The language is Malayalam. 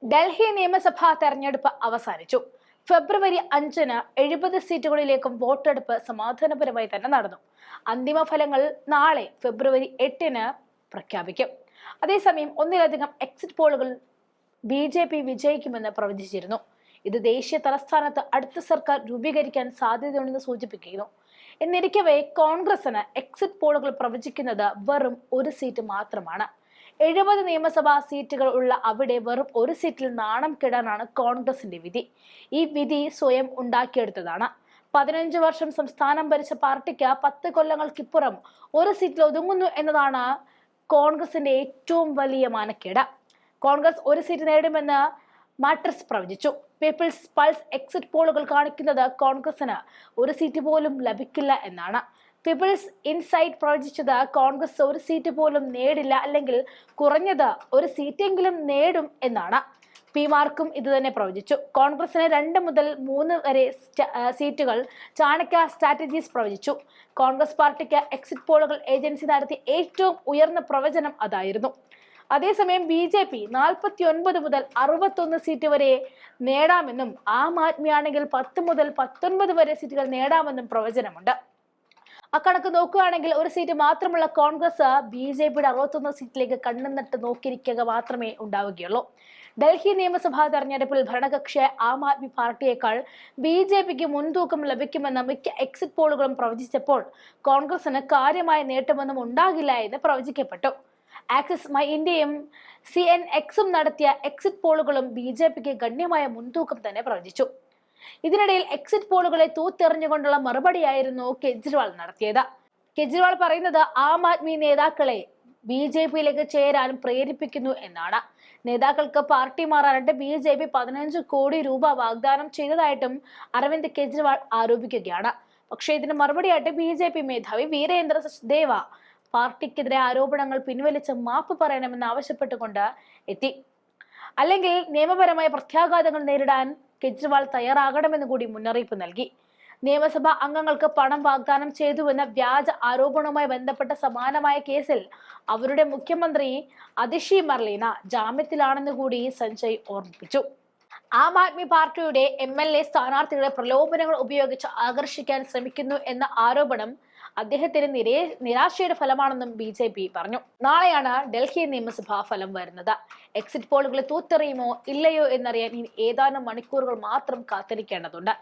ഡൽഹി നിയമസഭാ തെരഞ്ഞെടുപ്പ് അവസാനിച്ചു. ഫെബ്രുവരി 5-ന് 70 സീറ്റുകളിലേക്കും വോട്ടെടുപ്പ് സമാധാനപരമായി തന്നെ നടന്നു. അന്തിമ ഫലങ്ങൾ നാളെ ഫെബ്രുവരി 8-ന് പ്രഖ്യാപിക്കും. അതേസമയം ഒന്നിലധികം എക്സിറ്റ് പോളുകൾ BJP വിജയിക്കുമെന്ന് പ്രവചിച്ചിരുന്നു. ഇത് ദേശീയ തലസ്ഥാനത്ത് അടുത്ത സർക്കാർ രൂപീകരിക്കാൻ സാധ്യതയുണ്ടെന്ന് സൂചിപ്പിക്കുന്നു. എന്നിരിക്കവേ കോൺഗ്രസിന് എക്സിറ്റ് പോളുകൾ പ്രവചിക്കുന്നത് വെറും ഒരു സീറ്റ് മാത്രമാണ്. 70 നിയമസഭാ സീറ്റുകൾ ഉള്ള അവിടെ വെറും ഒരു സീറ്റിൽ നാണം കെടാനാണ് കോൺഗ്രസിന്റെ വിധി. ഈ വിധി സ്വയം ഉണ്ടാക്കിയെടുത്തതാണ്. 15 വർഷം സംസ്ഥാനം ഭരിച്ച പാർട്ടിക്ക് 10 കൊല്ലങ്ങൾക്കിപ്പുറം ഒരു സീറ്റിൽ ഒതുങ്ങുന്നു എന്നതാണ് കോൺഗ്രസിന്റെ ഏറ്റവും വലിയ മാനക്കേട്. കോൺഗ്രസ് ഒരു സീറ്റ് നേടുമെന്ന് മാട്രിക്സ് പ്രവചിച്ചു. പീപ്പിൾസ് പൾസ് എക്സിറ്റ് പോളുകൾ കാണിക്കുന്നത് കോൺഗ്രസിന് ഒരു സീറ്റ് പോലും ലഭിക്കില്ല എന്നാണ്. പീപ്പിൾസ് ഇൻസൈറ്റ് പ്രവചിച്ചത് കോൺഗ്രസ് ഒരു സീറ്റ് പോലും നേടില്ല, അല്ലെങ്കിൽ കുറഞ്ഞത് ഒരു സീറ്റെങ്കിലും നേടും എന്നാണ്. പിമാർക്കും ഇത് തന്നെ പ്രവചിച്ചു. കോൺഗ്രസിന് 2 മുതൽ 3 വരെ സീറ്റുകൾ ചാണക്യ സ്ട്രാറ്റജീസ് പ്രവചിച്ചു. കോൺഗ്രസ് പാർട്ടിക്ക് എക്സിറ്റ് പോളുകൾ ഏജൻസി നടത്തിയ ഏറ്റവും ഉയർന്ന പ്രവചനം അതായിരുന്നു. അതേസമയം BJP 49 മുതൽ 61 സീറ്റ് വരെ നേടാമെന്നും ആം ആദ്മിയാണെങ്കിൽ 10 മുതൽ 19 വരെ സീറ്റുകൾ നേടാമെന്നും പ്രവചനമുണ്ട്. അക്കണക്ക് നോക്കുകയാണെങ്കിൽ ഒരു സീറ്റ് മാത്രമുള്ള കോൺഗ്രസ് BJPയുടെ 61 സീറ്റിലേക്ക് കണ്ണുനട്ട് നോക്കിയിരിക്കുക മാത്രമേ ഉണ്ടാവുകയുള്ളൂ. ഡൽഹി നിയമസഭാ തെരഞ്ഞെടുപ്പിൽ ഭരണകക്ഷിയായ ആം ആദ്മി പാർട്ടിയേക്കാൾ BJPക്ക് മുൻതൂക്കം ലഭിക്കുമെന്ന് മിക്ക എക്സിറ്റ് പോളുകളും പ്രവചിച്ചപ്പോൾ കോൺഗ്രസിന് കാര്യമായ നേട്ടമൊന്നും ഉണ്ടാകില്ല എന്ന് പ്രവചിക്കപ്പെട്ടു. ആക്സിസ് മൈ ഇന്ത്യയും CNXും നടത്തിയ എക്സിറ്റ് പോളുകളും BJPക്ക് ഗണ്യമായ മുൻതൂക്കം തന്നെ പ്രവചിച്ചു. ഇതിനിടയിൽ എക്സിറ്റ് പോളുകളെ തൂത്തെറിഞ്ഞുകൊണ്ടുള്ള മറുപടിയായിരുന്നു കെജ്രിവാൾ നടത്തിയത്. കെജ്രിവാൾ പറയുന്നത് ആം ആദ്മി നേതാക്കളെ BJPയിലേക്ക് ചേരാൻ പ്രേരിപ്പിക്കുന്നു എന്നാണ്. നേതാക്കൾക്ക് പാർട്ടി മാറാനായിട്ട് BJP 15 കോടി രൂപ വാഗ്ദാനം ചെയ്തതായിട്ടും അരവിന്ദ് കെജ്രിവാൾ ആരോപിക്കുകയാണ്. പക്ഷേ ഇതിന് മറുപടിയായിട്ട് BJP മേധാവി വീരേന്ദ്ര സച്ദേവ പാർട്ടിക്കെതിരെ ആരോപണങ്ങൾ പിൻവലിച്ച് മാപ്പ് പറയണമെന്ന് ആവശ്യപ്പെട്ടുകൊണ്ട് എത്തി. അല്ലെങ്കിൽ നിയമപരമായ പ്രത്യാഘാതങ്ങൾ നേരിടാൻ കെജ്രിവാൾ തയ്യാറാകണമെന്ന് കൂടി മുന്നറിയിപ്പ് നൽകി. നിയമസഭാ അംഗങ്ങൾക്ക് പണം വാഗ്ദാനം ചെയ്തുവെന്ന വ്യാജ ആരോപണവുമായി ബന്ധപ്പെട്ട സമാനമായ കേസിൽ അവരുടെ മുഖ്യമന്ത്രി അതിഷി മർലീന ജാമ്യത്തിലാണെന്ന് കൂടി സഞ്ജയ് ഓർമ്മിപ്പിച്ചു. ആം ആദ്മി പാർട്ടിയുടെ MLA സ്ഥാനാർത്ഥികളെ പ്രലോഭനങ്ങൾ ഉപയോഗിച്ച് ആകർഷിക്കാൻ ശ്രമിക്കുന്നു എന്ന ആരോപണം അദ്ദേഹത്തിന് നിരാശയുടെ ഫലമാണെന്നും BJP പറഞ്ഞു. നാളെയാണ് ഡൽഹി നിയമസഭാ ഫലം വരുന്നത്. എക്സിറ്റ് പോളുകളെ തൂത്തെറിയുമോ ഇല്ലയോ എന്നറിയാൻ ഇനി ഏതാനും മണിക്കൂറുകൾ മാത്രം കാത്തിരിക്കേണ്ടതുണ്ട്.